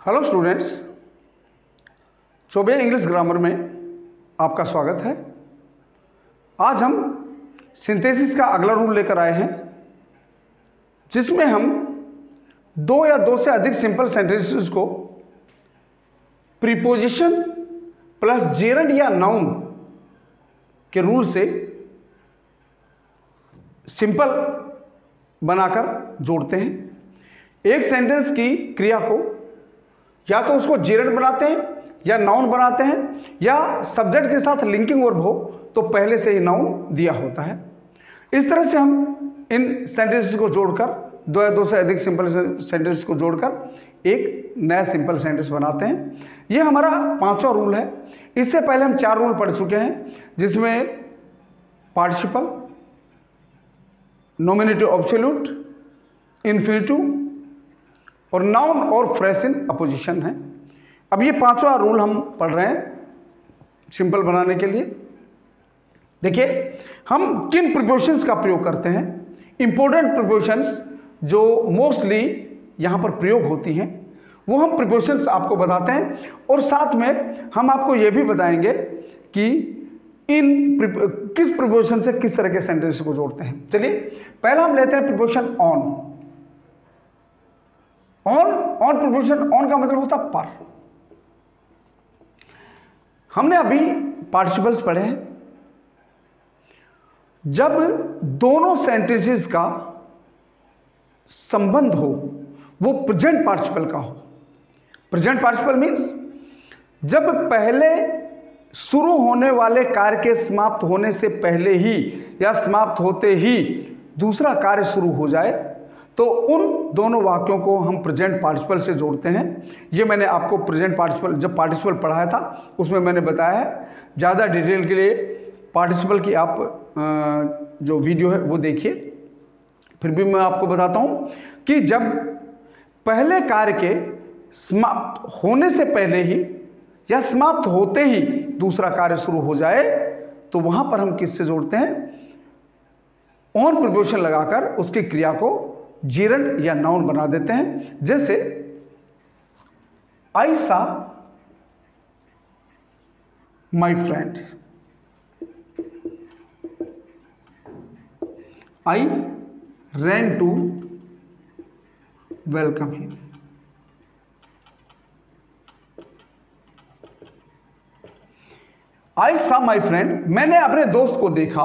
Hello students, Choubey English grammar में आपका स्वागत है। आज हम सिंथेसिस का अगला रूल लेकर आए हैं, जिसमें हम दो या दो से अधिक सिंपल सेंटेंसेस को प्रीपोजिशन प्लस जेरंड या नाउन के रूल से सिंपल बनाकर जोड़ते हैं। एक सेंटेंस की क्रिया को या तो उसको जेरंड बनाते हैं या नाउन बनाते हैं, या सब्जेक्ट के साथ लिंकिंग वर्ब हो तो पहले से ही नाउन दिया होता है। इस तरह से हम इन सेंटेंसेस को जोड़कर दो या दो से अधिक सिंपल सेंटेंस को जोड़कर एक नया सिंपल सेंटेंस बनाते हैं। ये हमारा पांचवा रूल है। इससे पहले हम 4 रूल पढ़ चुके हैं, जिसमें पार्टिसिपल, नॉमिनेटिव एब्सोल्यूट, इन्फिनिटिव और नाउन और फ्रेज इन अपोजिशन है। अब ये पांचवा रूल हम पढ़ रहे हैं सिंपल बनाने के लिए। देखिए, हम किन प्रीपोजिशंस का प्रयोग करते हैं। इंपॉर्टेंट प्रीपोजिशंस जो मोस्टली यहाँ पर प्रयोग होती हैं, वो हम प्रीपोजिशंस आपको बताते हैं, और साथ में हम आपको ये भी बताएंगे कि किस प्रीपोजिशन से किस तरह के सेंटेंस को जोड़ते हैं। चलिए, पहला हम लेते हैं preposition on. On preposition on का मतलब होता पर। हमने अभी पार्टिसिपल्स पढ़े हैं। जब दोनों सेंटेंसेस का संबंध हो वो प्रेजेंट पार्टिसिपल का हो। प्रेजेंट पार्टिसिपल मीन्स जब पहले शुरू होने वाले कार्य के समाप्त होने से पहले ही या समाप्त होते ही दूसरा कार्य शुरू हो जाए, तो उन दोनों वाक्यों को हम प्रेजेंट पार्टिसिपल से जोड़ते हैं। ये मैंने आपको प्रेजेंट पार्टिसिपल जब पार्टिसिपल पढ़ाया था उसमें मैंने बताया है। ज़्यादा डिटेल के लिए पार्टिसिपल की आप जो वीडियो है वो देखिए। फिर भी मैं आपको बताता हूँ कि जब पहले कार्य के समाप्त होने से पहले ही या समाप्त होते ही दूसरा कार्य शुरू हो जाए, तो वहाँ पर हम किससे जोड़ते हैं? ऑन प्रीपोजिशन लगाकर उसकी क्रिया को जेरंड या नाउन बना देते हैं। जैसे I saw my friend, I ran to welcome him. I saw my friend, मैंने अपने दोस्त को देखा।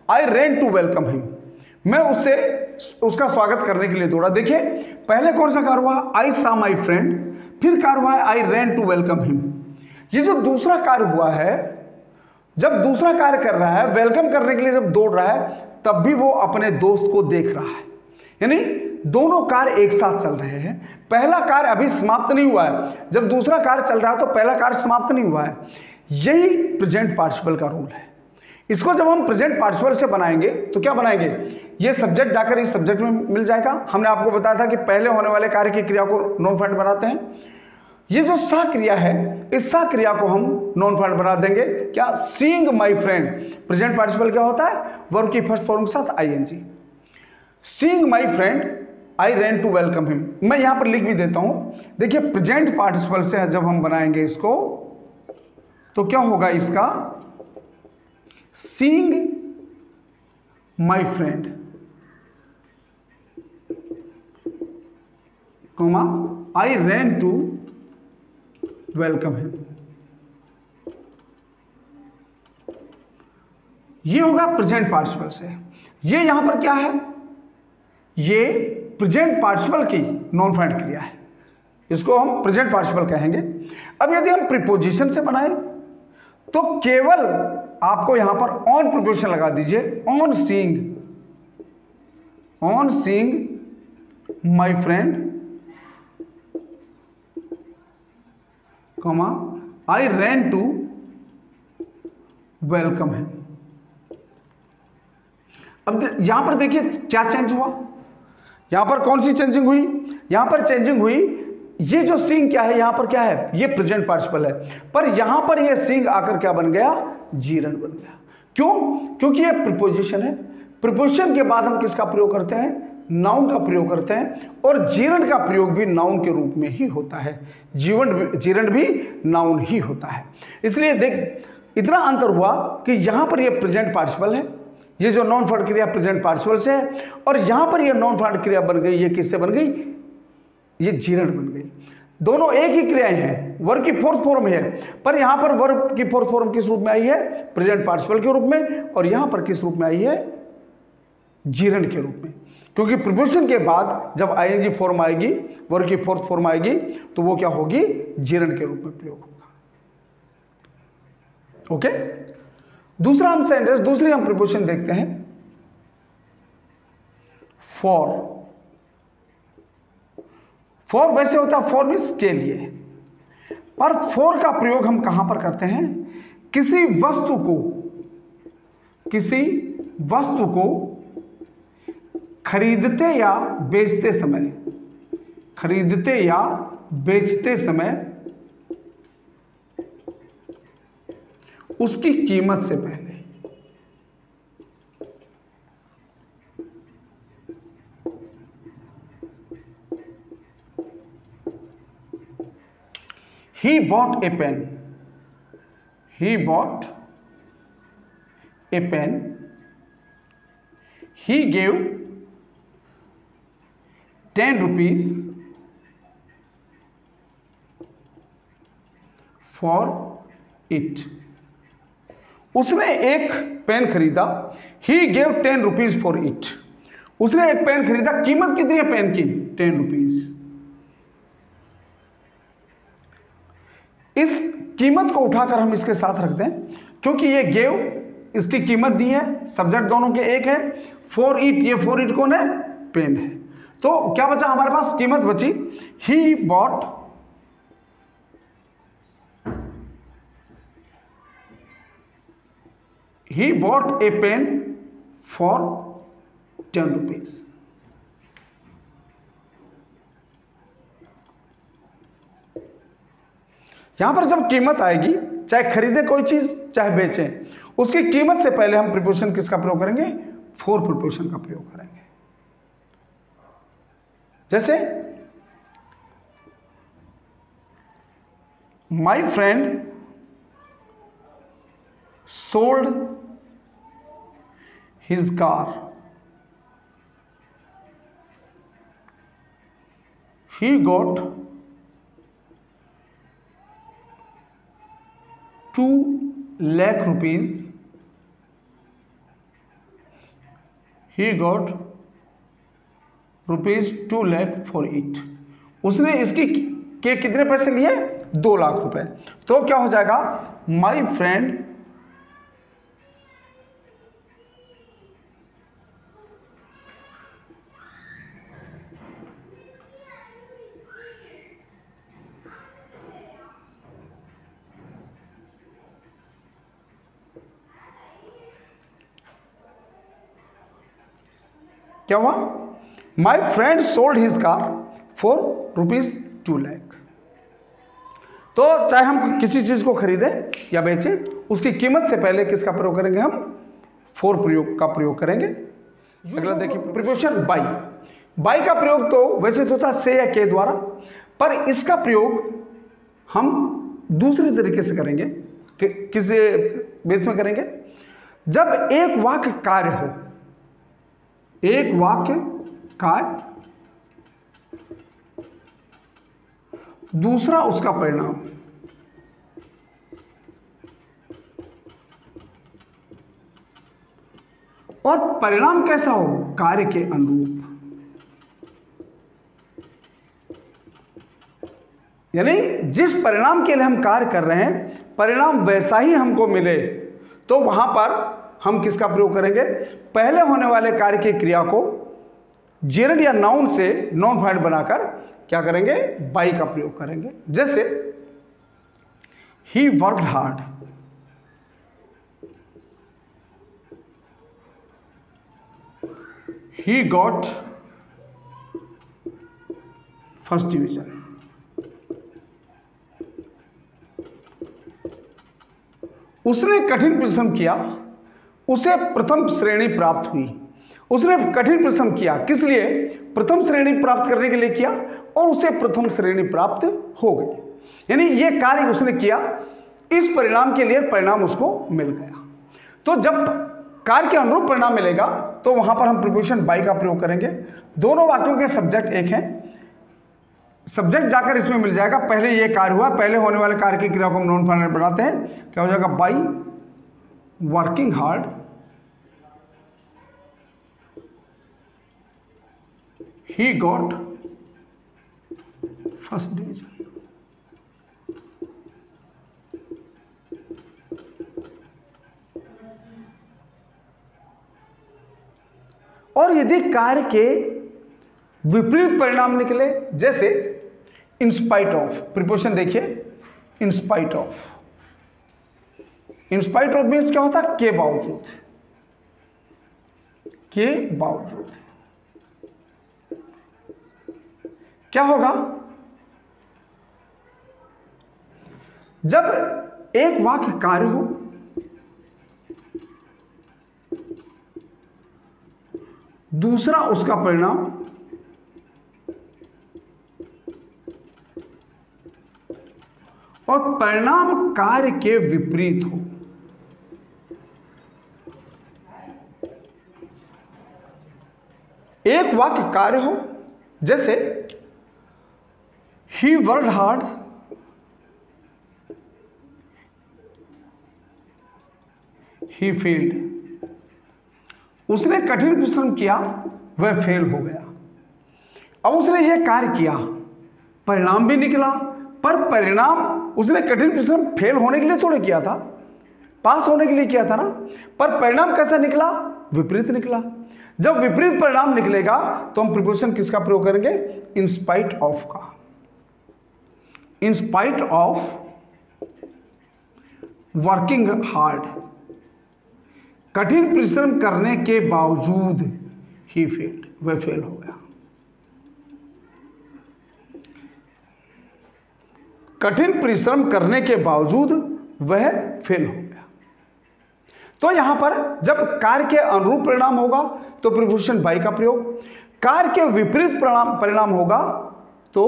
I ran to welcome him, मैं उसका स्वागत करने के लिए दौड़ा। देखिए, पहले कौन सा कार्य हुआ? आई सा माई फ्रेंड, फिर कार्य हुआ है आई रैन टू वेलकम हिम। ये जो दूसरा कार्य हुआ है, जब दूसरा कार्य कर रहा है, वेलकम करने के लिए जब दौड़ रहा है, तब भी वो अपने दोस्त को देख रहा है। यानी दोनों कार्य एक साथ चल रहे हैं। पहला कार्य अभी समाप्त नहीं हुआ है, जब दूसरा कार्य चल रहा है तो पहला कार्य समाप्त नहीं हुआ है। यही प्रेजेंट पार्टिसिपल का रूल है। इसको जब हम प्रेजेंट पार्टिसिपल से बनाएंगे तो क्या बनाएंगे? ये सब्जेक्ट जाकर इस सब्जेक्ट में मिल जाएगा। हमने आपको बताया था कि पहले होने वाले कार्य की क्रिया को नॉन फ्रेंड बनाते हैं। ये जो सा क्रिया है, इस सा क्रिया को हम नॉन फ्रेंड बना देंगे। क्या? Seeing my friend. Present participle क्या होता है? वर्ब की फर्स्ट फॉर्म के साथ ING. Seeing my friend I ran to welcome him. मैं यहां पर लिख भी देता हूं। देखिए, प्रेजेंट पार्टिसिपल से जब हम बनाएंगे इसको, तो क्या होगा इसका? Seeing my friend, comma I ran to welcome him. ये होगा प्रेजेंट पार्टिसिपल से। ये यहां पर क्या है? ये प्रेजेंट पार्टिसिपल की नॉन फ्रेंड क्रिया है। इसको हम प्रेजेंट पार्टिसिपल कहेंगे। अब यदि हम प्रीपोजिशन से बनाए तो केवल आपको यहां पर ऑन प्रीपोजिशन लगा दीजिए। On seeing my friend, comma I ran to welcome him. अब यहां पर देखिए क्या चेंज हुआ। यहां पर कौन सी चेंजिंग हुई? यहां पर चेंजिंग हुई, ये जो सीइंग क्या है, यहां पर क्या है? ये प्रेजेंट पार्टिसिपल है, पर यहां पर ये सीइंग आकर क्या बन गया? जेरंड बन गया। क्यों? क्योंकि ये प्रीपोजिशन है। प्रीपोजिशन के बाद हम किसका प्रयोग करते हैं? नाउन का प्रयोग करते हैं, और जीरण का प्रयोग भी नाउन के रूप में ही होता है। जीरण भी नाउन ही होता है। इसलिए देख, इतना अंतर हुआ कि यहां पर यह प्रेजेंट पार्टिसिपल है, ये जो नॉन फॉर्म क्रिया प्रेजेंट पार्टिसिपल से है, और यहां पर यह नॉन फॉर्म क्रिया बन गई, ये किससे बन गई, ये जीरण बन गई। दोनों एक ही क्रियाएं हैं, वर्ब की फोर्थ फॉर्म है, पर यहां पर वर्ब की फोर्थ फॉर्म किस रूप में आई है, प्रेजेंट पार्टिसिपल के रूप में, और यहां पर किस रूप में आई है, जीरण के रूप में। क्योंकि प्रीपोजिशन के बाद जब आईएनजी फॉर्म आएगी, वर्ब की फोर्थ फॉर्म आएगी, तो वो क्या होगी, जीरण के रूप में प्रयोग होगा। ओके, दूसरा हम सेंटेंस, दूसरी हम प्रीपोजिशन देखते हैं, फॉर। फॉर वैसे होता है, फॉर मीन्स के लिए, पर फॉर का प्रयोग हम कहां पर करते हैं, किसी वस्तु को खरीदते या बेचते समय उसकी कीमत से पहले। He bought a pen. He bought a pen. He gave 10 rupees for it. उसने एक पेन खरीदा, he gave 10 rupees for it. उसने एक पेन खरीदा, कीमत कितनी है पेन की, 10 रुपीज। इस कीमत को उठाकर हम इसके साथ रख दें, क्योंकि ये गेव, इसकी कीमत दी है, सब्जेक्ट दोनों के एक है, फॉर इट, ये फॉर इट कौन है, पेन है। तो क्या बचा हमारे पास, कीमत बची, he bought a pen for 10 rupees. यहां पर जब कीमत आएगी, चाहे खरीदे कोई चीज चाहे बेचें, उसकी कीमत से पहले हम प्रीपोजिशन किसका प्रयोग करेंगे, फॉर प्रीपोजिशन का प्रयोग करेंगे। जैसे my friend sold his car, he got 2 lakh rupees. He got rupees 2 lakh for it. उसने इसकी के कितने पैसे लिए, 2 लाख रुपए। तो क्या हो जाएगा, माई फ्रेंड क्या हुआ, my friend sold his car for rupees 2 lakh. तो चाहे हम किसी चीज को खरीदें या बेचें, उसकी कीमत से पहले किसका प्रयोग करेंगे, हम फॉर प्रयोग का प्रयोग करेंगे। अगला देखिए, प्रीपोजिशन बाई। बाई का प्रयोग तो वैसे तो था से या के द्वारा, पर इसका प्रयोग हम दूसरी तरीके से करेंगे। किस बेस में करेंगे, जब एक वाक्य कार्य हो, एक वाक्य कार्य, दूसरा उसका परिणाम, और परिणाम कैसा हो, कार्य के अनुरूप। यानी जिस परिणाम के लिए हम कार्य कर रहे हैं, परिणाम वैसा ही हमको मिले, तो वहां पर हम किसका प्रयोग करेंगे, पहले होने वाले कार्य की क्रिया को जेरड या नाउन से नॉन फाइंड बनाकर क्या करेंगे, बाई का प्रयोग करेंगे। जैसे he worked hard, he got first division. उसने कठिन परिश्रम किया, उसे प्रथम श्रेणी प्राप्त हुई। उसने कठिन परिश्रम किया, किस लिए? प्रथम श्रेणी प्राप्त करने के लिए किया, और उसे प्रथम श्रेणी प्राप्त हो गई। यानी ये कार्य उसने किया, इस परिणाम के लिए परिणाम उसको मिल गया। तो जब कार्य के अनुरूप परिणाम मिलेगा तो वहां पर हम प्रीपोजिशन बाई का प्रयोग करेंगे। दोनों वाक्यों के सब्जेक्ट एक हैं, सब्जेक्ट जाकर इसमें मिल जाएगा। पहले ये कार्य हुआ, पहले होने वाले कार्य की क्रिया को हम नॉन फाइनल बनाते हैं, क्या हो जाएगा? By working hard he got first division. और यदि कार्य के विपरीत परिणाम निकले, जैसे इन स्पाइट ऑफ, प्रीपोजिशन देखिए, in spite of. In spite of means क्या होता है? के बावजूद, के बावजूद। क्या होगा? जब एक वाक्य कार्य हो, दूसरा उसका परिणाम, और परिणाम कार्य के विपरीत हो। एक वाक्य कार्य हो, जैसे he worked hard, he failed. उसने कठिन परिश्रम किया, वह फेल हो गया। अब उसने यह कार्य किया, परिणाम भी निकला, पर परिणाम उसने कठिन परिश्रम फेल होने के लिए थोड़े किया था, पास होने के लिए किया था ना। पर परिणाम कैसा निकला? विपरीत निकला। जब विपरीत परिणाम निकलेगा तो हम प्रीपोजिशन किसका प्रयोग करेंगे? इन स्पाइट ऑफ का। In spite of working hard, कठिन परिश्रम करने के बावजूद ही फेल्ड, वह फेल हो गया। कठिन परिश्रम करने के बावजूद वह फेल हो गया। तो यहां पर जब कार्य के अनुरूप परिणाम होगा तो प्रीपोजिशन बाई का प्रयोग, कार्य के विपरीत परिणाम होगा तो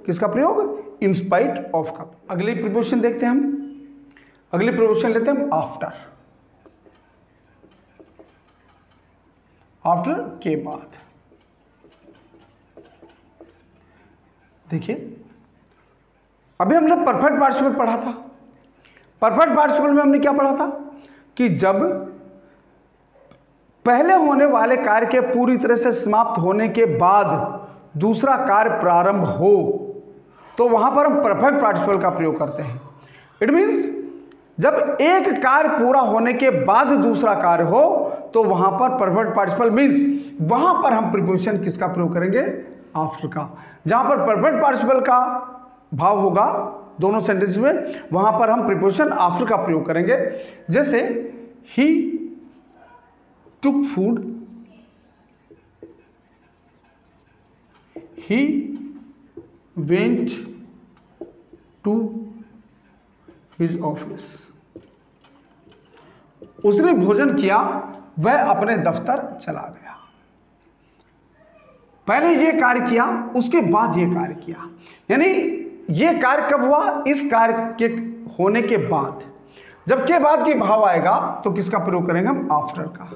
किसका प्रयोग? इन स्पाइट ऑफ का। अगली प्रीपोजिशन देखते हैं हम, अगली प्रीपोजिशन लेते हैं हम आफ्टर। आफ्टर के बाद देखिए, अभी हमने परफेक्ट पार्टिसिपल पढ़ा था। परफेक्ट पार्टिसिपल में हमने क्या पढ़ा था कि जब पहले होने वाले कार्य के पूरी तरह से समाप्त होने के बाद दूसरा कार्य प्रारंभ हो तो वहां पर हम परफेक्ट पार्टिसिपल का प्रयोग करते हैं। इट मीन्स जब एक कार्य पूरा होने के बाद दूसरा कार्य हो तो वहां पर परफेक्ट पार्टिसिपल मीन्स वहां पर हम प्रीपोजिशन किसका प्रयोग करेंगे? आफ्टर का। जहां पर परफेक्ट पार्टिसिपल का भाव होगा दोनों सेंटेंस में, वहां पर हम प्रीपोजिशन आफ्टर का प्रयोग करेंगे। जैसे ही took food, he went to his office. उसने भोजन किया, वह अपने दफ्तर चला गया। पहले यह कार्य किया, उसके बाद यह कार्य किया। यानी यह कार्य कब हुआ? इस कार्य के होने के बाद। जब के बाद की भाव आएगा तो किसका प्रयोग करेंगे हम? आफ्टर का।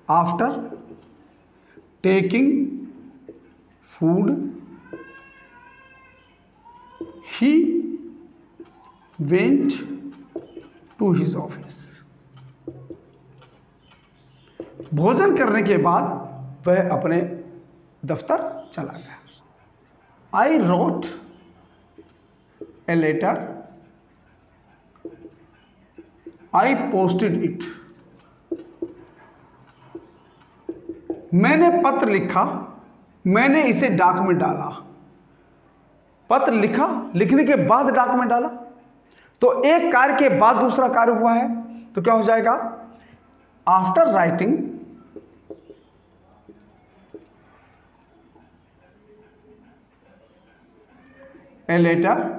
After taking food he went to his office. भोजन करने के बाद वह अपने दफ्तर चला गया। I wrote a letter, I posted it. मैंने पत्र लिखा, मैंने इसे डाक में डाला। पत्र लिखा, लिखने के बाद डाक में डाला, तो एक कार्य के बाद दूसरा कार्य हुआ है तो क्या हो जाएगा? After writing a letter,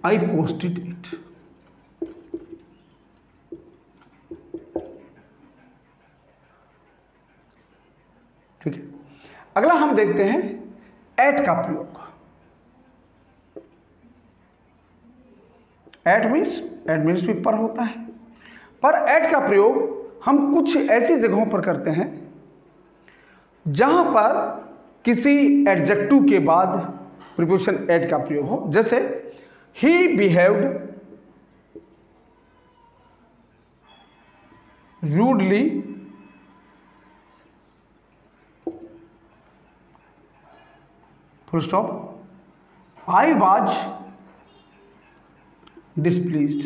I posted it. अगला हम देखते हैं एट का प्रयोग। एट मीन्स भी पर होता है, पर एट का प्रयोग हम कुछ ऐसी जगहों पर करते हैं जहां पर किसी एडजेक्टिव के बाद प्रीपोजिशन एट का प्रयोग हो। जैसे ही behaved rudely full stop, I was displeased.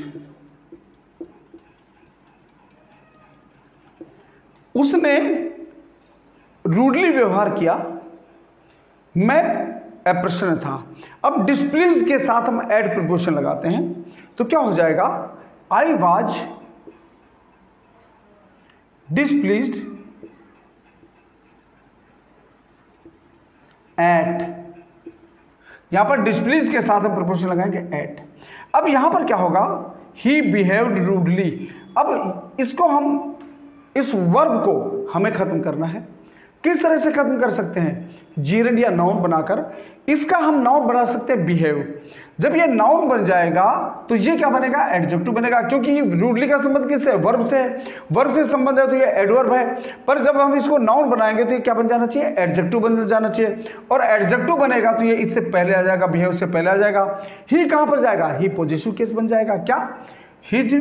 उसने रूडली व्यवहार किया, मैं अप्रसन्न था। अब डिस्प्लीज के साथ हम एड प्रीपोजिशन लगाते हैं तो क्या हो जाएगा, आई वॉज डिस्प्लीज्ड एट। यहां पर डिस्प्लीज के साथ हम प्रीपोजिशन लगाएंगे एट। अब यहां पर क्या होगा, ही बिहेव्ड रूडली। अब इसको हम, इस वर्ब को हमें खत्म करना है। किस तरह से खत्म कर सकते हैं, जीरेंड या नाउन बनाकर। इसका हम नाउन बना सकते हैं बिहेव। जब ये नाउन बन जाएगा तो ये क्या बनेगा, एडजेक्टिव बनेगा, क्योंकि रूडली का संबंध किससे, वर्ब से है। वर्ब से संबंध है तो ये एडवर्ब है। पर जब हम इसको नाउन बनाएंगे तो ये क्या बन जाना चाहिए, एडजेक्टिव बन जाना चाहिए। और एडजेक्टिव बनेगा तो ये इससे पहले आ जाएगा, बिहेव से पहले आ जाएगा। ही कहां पर जाएगा, ही पॉजिटिव केस बन जाएगा। क्या, हिज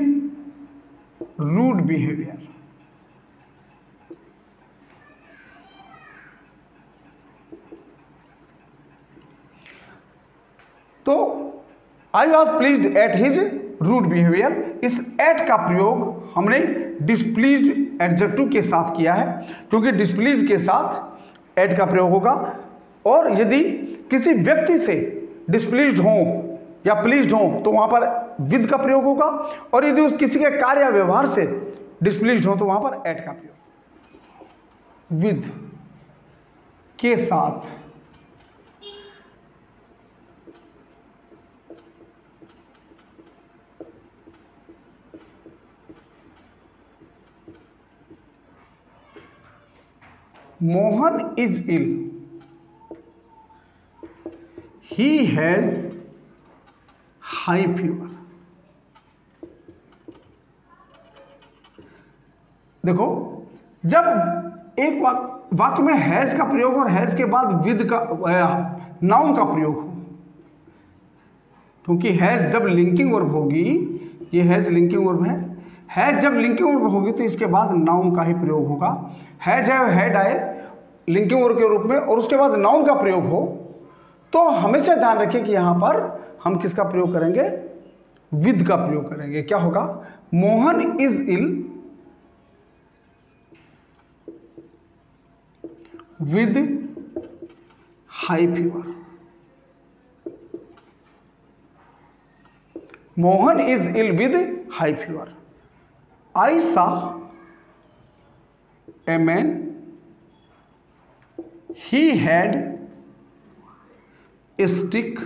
रूड बिहेवियर। तो I was pleased at his rude behaviour. इस एट का प्रयोग हमने डिस्प्लीज्ड एडजेक्टिव के साथ किया है, क्योंकि डिस्प्लीज के साथ एट का प्रयोग होगा। और यदि किसी व्यक्ति से डिस्प्लीज्ड हो या प्लीज्ड हो तो वहां पर विद का प्रयोग होगा। और यदि उस किसी के कार्य या व्यवहार से डिस्प्लीज्ड हो तो वहां पर एट का प्रयोग विद के साथ। Mohan is ill, he has high fever. देखो, जब एक वाक्य में हैज का प्रयोग और हैज के बाद विद का नाउन का प्रयोग हो, क्योंकि हैज जब लिंकिंग वर्ब होगी, ये हैज लिंकिंग वर्ब है जब लिंकिंग वर्ब होगी तो इसके बाद नाउन का ही प्रयोग होगा। हैज है, हैड आए लिंकिंग वर्ब के रूप में और उसके बाद नाउन का प्रयोग हो, तो हमेशा ध्यान रखिए कि यहां पर हम किसका प्रयोग करेंगे, विद का प्रयोग करेंगे। क्या होगा, Mohan is ill with high fever. Mohan is ill with high fever. I saw a man, he had a stick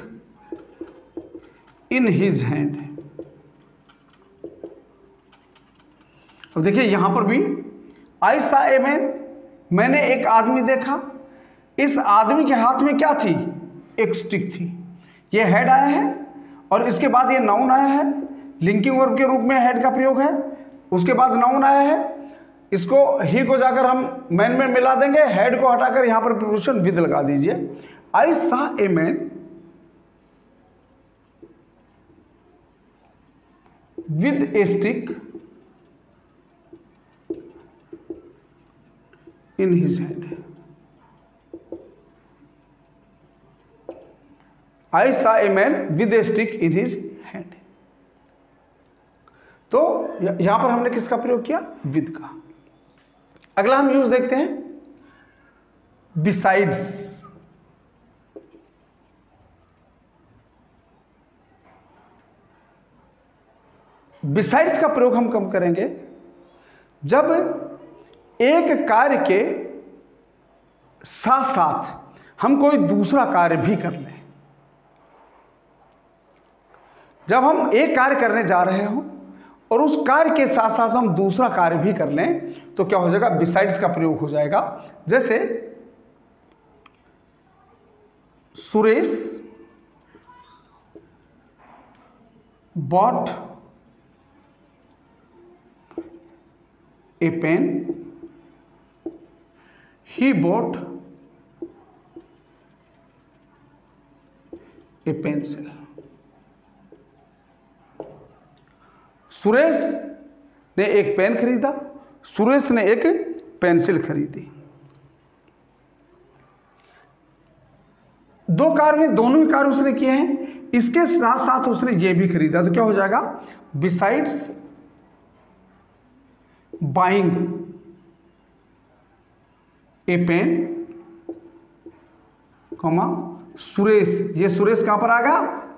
in his hand। अब देखिए यहां पर भी I saw a man, मैंने एक आदमी देखा। इस आदमी के हाथ में क्या थी, एक स्टिक थी। ये हेड आया है और इसके बाद ये नाउन आया है, लिंकिंग वर्ब के रूप में हेड का प्रयोग है। उसके बाद नाउन आया है, इसको ही को जाकर हम मैन में मिला देंगे, हेड को हटाकर यहां पर प्रीपोजिशन विद लगा दीजिए। I saw a man with a stick in his hand. I saw a man with a stick in his hand. तो यहां पर हमने किसका प्रयोग किया, विद का। अगला हम यूज देखते हैं बिसाइड्स। बिसाइड्स का प्रयोग हम कब करेंगे, जब एक कार्य के साथ साथ हम कोई दूसरा कार्य भी कर लें। जब हम एक कार्य करने जा रहे हो और उस कार्य के साथ साथ हम दूसरा कार्य भी कर लें तो क्या हो जाएगा, बिसाइड्स का प्रयोग हो जाएगा। जैसे Suresh bought a pen. He bought a pencil. Suresh ने एक पेन खरीदा, सुरेश ने एक पेंसिल खरीदी। दो कार्य हुए, दोनों ही कार्य उसने किए हैं। इसके साथ साथ उसने ये भी खरीदा, तो क्या हो जाएगा? Besides buying a pen comma Suresh, ये सुरेश कहां पर आएगा?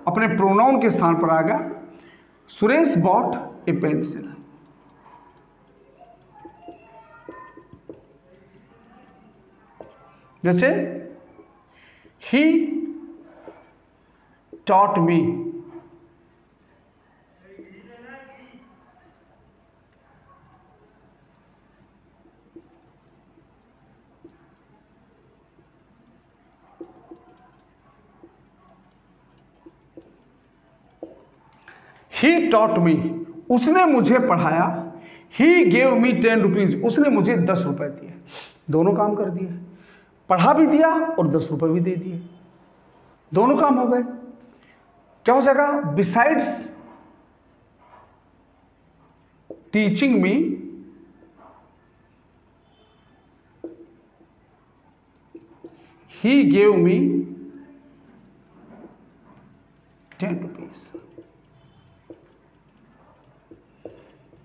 अपने प्रोनाउन के स्थान पर आएगा। सुरेश बॉट ए पेंसिल। जैसे he taught me, he taught me, उसने मुझे पढ़ाया। he gave me 10 rupees, उसने मुझे 10 रुपए दिए। दोनों काम कर दिए, पढ़ा भी दिया और 10 रुपए भी दे दिए, दोनों काम हो गए। क्या हो जाएगा? Besides teaching me he gave me 10 rupees।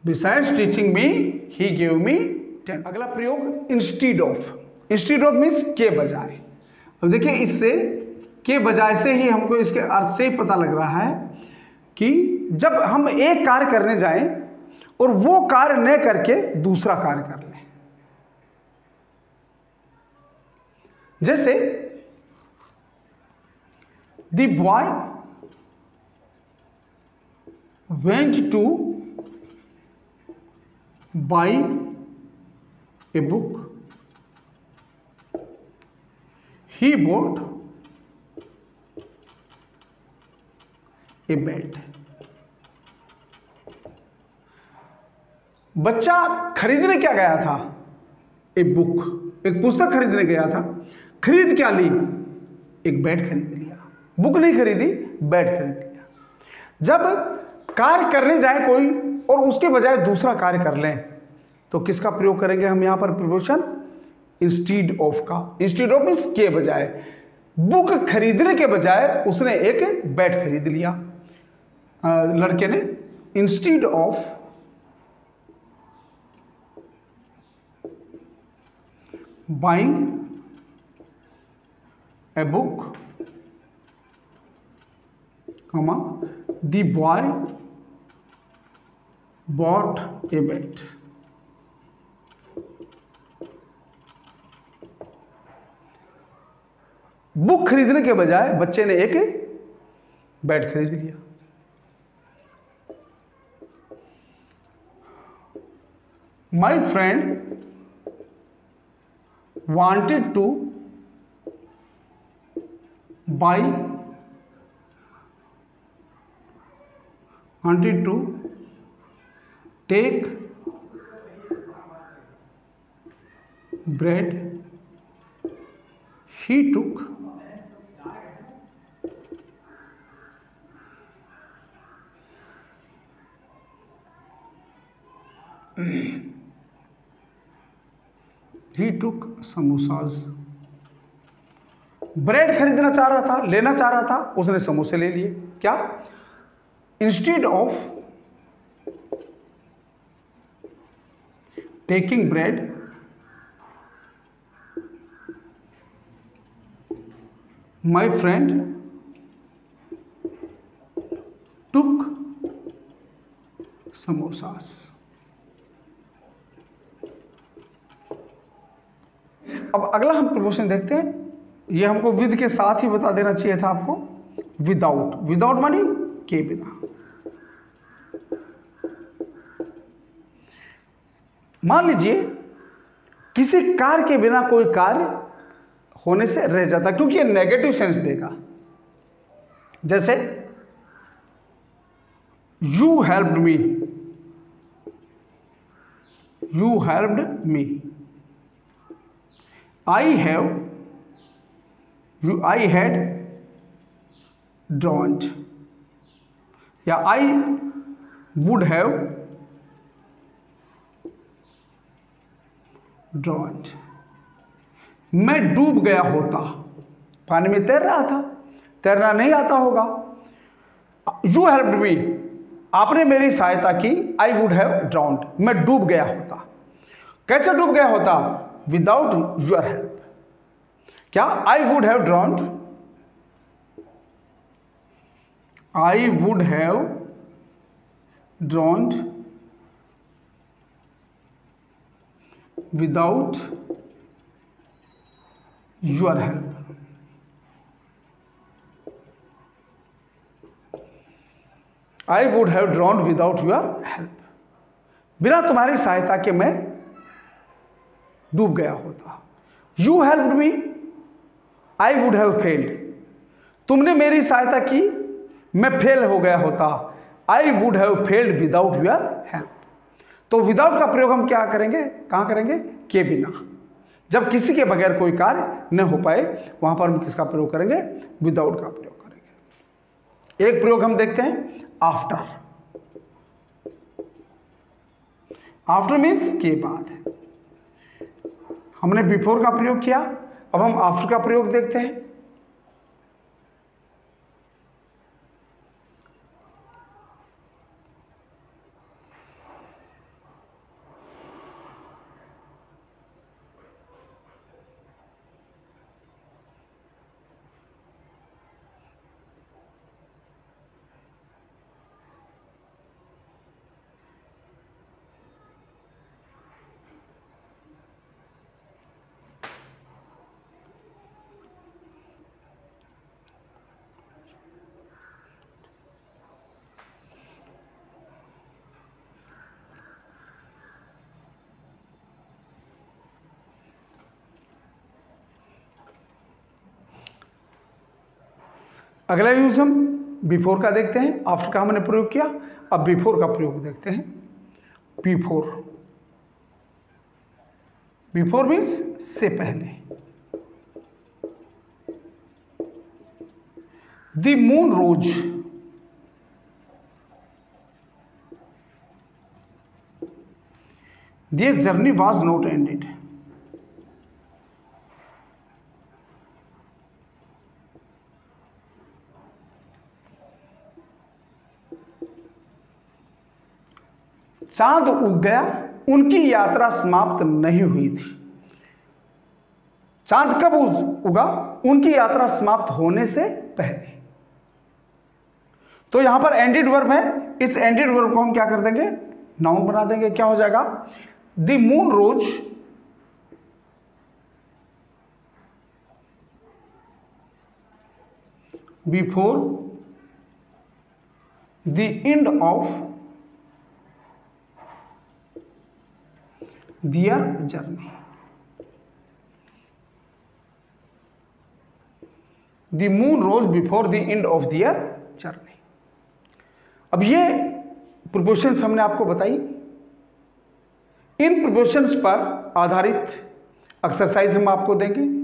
Besides teaching me he gave me 10। अगला प्रयोग instead of. Instead of means के बजाय। अब देखिए, इससे के बजाय से ही हमको इसके अर्थ से ही पता लग रहा है कि जब हम एक कार्य करने जाएं और वो कार्य न करके दूसरा कार्य कर लें। जैसे the boy went two by a book, he bought a bed। बच्चा खरीदने क्या गया था? ए बुक, एक पुस्तक खरीदने गया था। खरीद क्या ली? एक बेड खरीद लिया। बुक नहीं खरीदी, बेड खरीद लिया। जब कार्य करने जाए कोई और उसके बजाय दूसरा कार्य कर लें, तो किसका प्रयोग करेंगे हम यहां पर? प्रीपोजिशन इंस्टीड ऑफ का। इंस्टीड ऑफ मीन्स के बजाय। बुक खरीदने के बजाय उसने एक बेड खरीद लिया लड़के ने। Instead of buying a book comma the boy bot A bed. Book खरीदने के बजाय बच्चे ने एक बेड खरीद लिया। My friend wanted two by wanted to take bread, he took samosas। Bread खरीदना चाह रहा था, लेना चाह रहा था, उसने समोसे ले लिए। क्या? Instead of taking bread my friend took samosas. अब अगला हम प्रपोजन देखते हैं। ये हमको विद के साथ ही बता देना चाहिए था आपको। विदाउट, विदाउट मानी के बिना। मान लीजिए किसी कार्य के बिना कोई कार्य होने से रह जाता, क्योंकि ये नेगेटिव सेंस देगा। जैसे you helped me, you helped me, I have, you I had ड्रॉन्ड, या आई वुड हैव ड्रॉन्ड। मैं डूब गया होता, पानी में तैर रहा था, तैरना नहीं आता होगा। यू हेल्प्ड मी, आपने मेरी सहायता की। आई वुड हैव ड्राउंड, मैं डूब गया होता। कैसे डूब गया होता? Without your help. क्या? I would have drowned, I would have drowned without your help. I would have drowned without your help, बिना तुम्हारी सहायता के मैं डूब गया होता। You helped me, I would have failed, तुमने मेरी सहायता की, मैं फेल हो गया होता। I would have failed without your help. तो विदाउट का प्रयोग हम क्या करेंगे, कहाँ करेंगे? के बिना। जब किसी के बगैर कोई कार्य न हो पाए, वहां पर हम किसका प्रयोग करेंगे? विदाउट का प्रयोग करेंगे। एक प्रयोग हम देखते हैं, आफ्टर। आफ्टर मीन्स के बाद। हमने बिफोर का प्रयोग किया, अब हम आफ्टर का प्रयोग देखते हैं। अगला यूज हम बिफोर का देखते हैं। आफ्टर का हमने प्रयोग किया, अब बिफोर का प्रयोग देखते हैं। बिफोर, बिफोर मीन्स से पहले। The moon rose, their journey was not ended. चांद उग गया, उनकी यात्रा समाप्त नहीं हुई थी। चांद कब उगा? उनकी यात्रा समाप्त होने से पहले। तो यहां पर एंडेड वर्ब है, इस एंडेड वर्ब को हम क्या कर देंगे? नाउन बना देंगे। क्या हो जाएगा? The moon rose before the end of their journey. The moon rose before the end of their journey. अब ये प्रीपोजिशंस हमने आपको बताई। इन प्रीपोजिशंस पर आधारित एक्सरसाइज हम आपको देंगे।